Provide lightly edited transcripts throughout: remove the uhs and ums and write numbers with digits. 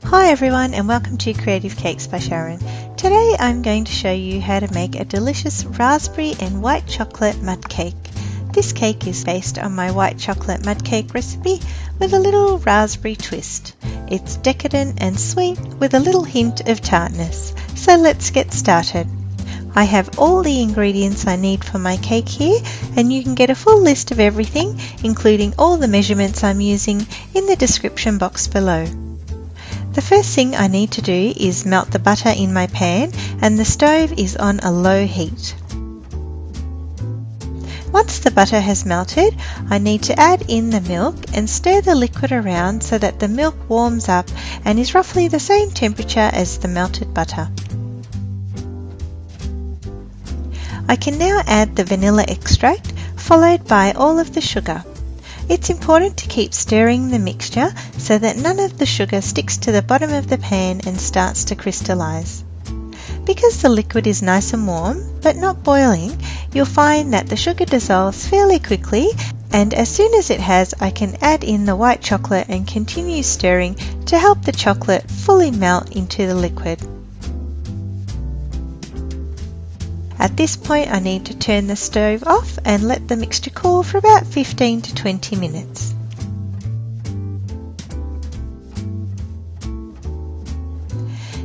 Hi everyone and welcome to Creative Cakes by Sharon. Today I'm going to show you how to make a delicious raspberry and white chocolate mud cake. This cake is based on my white chocolate mud cake recipe with a little raspberry twist. It's decadent and sweet with a little hint of tartness. So let's get started. I have all the ingredients I need for my cake here, and you can get a full list of everything, including all the measurements I'm using, in the description box below. The first thing I need to do is melt the butter in my pan, and the stove is on a low heat. Once the butter has melted, I need to add in the milk and stir the liquid around so that the milk warms up and is roughly the same temperature as the melted butter. I can now add the vanilla extract, followed by all of the sugar. It's important to keep stirring the mixture so that none of the sugar sticks to the bottom of the pan and starts to crystallize. Because the liquid is nice and warm, but not boiling, you'll find that the sugar dissolves fairly quickly, and as soon as it has, I can add in the white chocolate and continue stirring to help the chocolate fully melt into the liquid. At this point, I need to turn the stove off and let the mixture cool for about 15 to 20 minutes.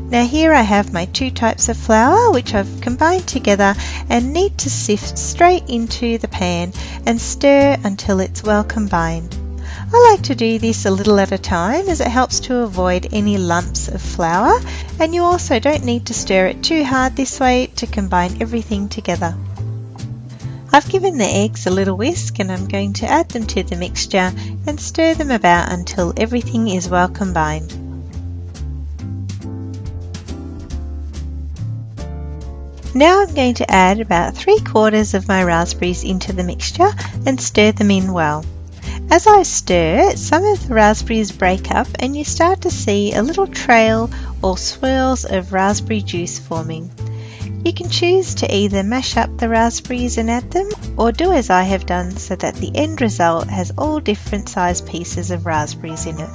Now here I have my two types of flour which I've combined together and need to sift straight into the pan and stir until it's well combined. I like to do this a little at a time as it helps to avoid any lumps of flour, and you also don't need to stir it too hard this way to combine everything together. I've given the eggs a little whisk and I'm going to add them to the mixture and stir them about until everything is well combined. Now I'm going to add about 3/4 of my raspberries into the mixture and stir them in well. As I stir, some of the raspberries break up and you start to see a little trail or swirls of raspberry juice forming. You can choose to either mash up the raspberries and add them, or do as I have done so that the end result has all different size pieces of raspberries in it.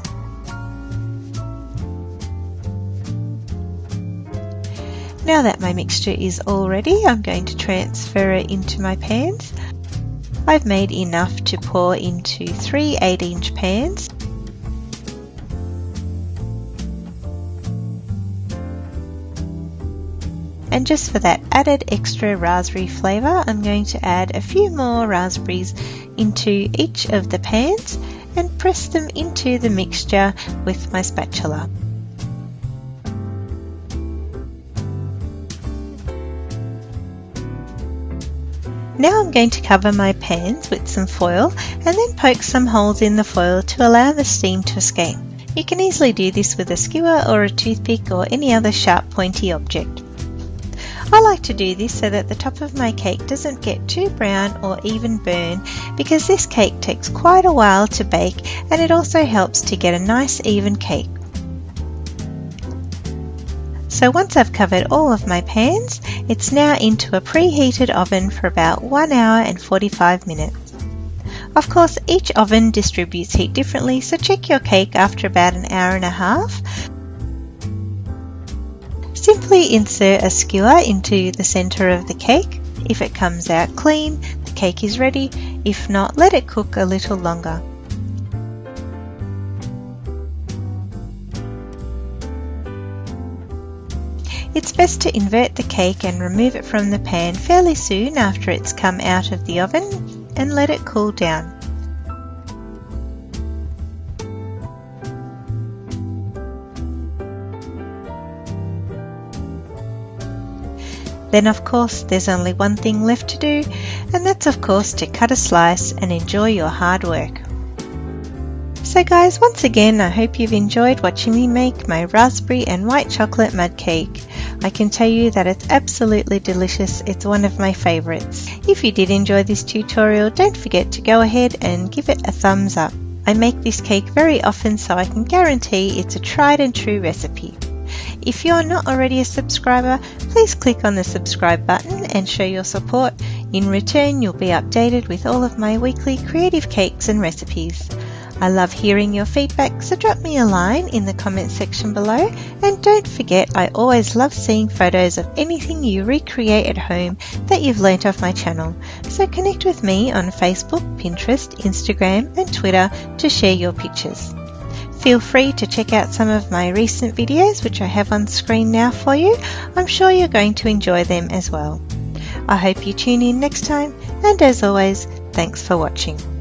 Now that my mixture is all ready, I'm going to transfer it into my pans. I've made enough to pour into 3 8-inch pans. And just for that added extra raspberry flavour, I'm going to add a few more raspberries into each of the pans and press them into the mixture with my spatula. Now I'm going to cover my pans with some foil and then poke some holes in the foil to allow the steam to escape. You can easily do this with a skewer or a toothpick or any other sharp pointy object. I like to do this so that the top of my cake doesn't get too brown or even burn, because this cake takes quite a while to bake and it also helps to get a nice even cake. So once I've covered all of my pans, it's now into a preheated oven for about 1 hour and 45 minutes. Of course, each oven distributes heat differently, so check your cake after about 1.5 hours. Simply insert a skewer into the center of the cake. If it comes out clean, the cake is ready. If not, let it cook a little longer. It's best to invert the cake and remove it from the pan fairly soon after it's come out of the oven and let it cool down. Then of course there's only one thing left to do, and that's of course to cut a slice and enjoy your hard work. So guys, once again, I hope you've enjoyed watching me make my raspberry and white chocolate mud cake. I can tell you that it's absolutely delicious. It's one of my favorites. If you did enjoy this tutorial, don't forget to go ahead and give it a thumbs up. I make this cake very often, so I can guarantee it's a tried and true recipe. If you're not already a subscriber, please click on the subscribe button and show your support. In return, you'll be updated with all of my weekly creative cakes and recipes. I love hearing your feedback, so drop me a line in the comments section below, and don't forget I always love seeing photos of anything you recreate at home that you've learnt off my channel. So connect with me on Facebook, Pinterest, Instagram and Twitter to share your pictures. Feel free to check out some of my recent videos which I have on screen now for you. I'm sure you're going to enjoy them as well. I hope you tune in next time, and as always, thanks for watching.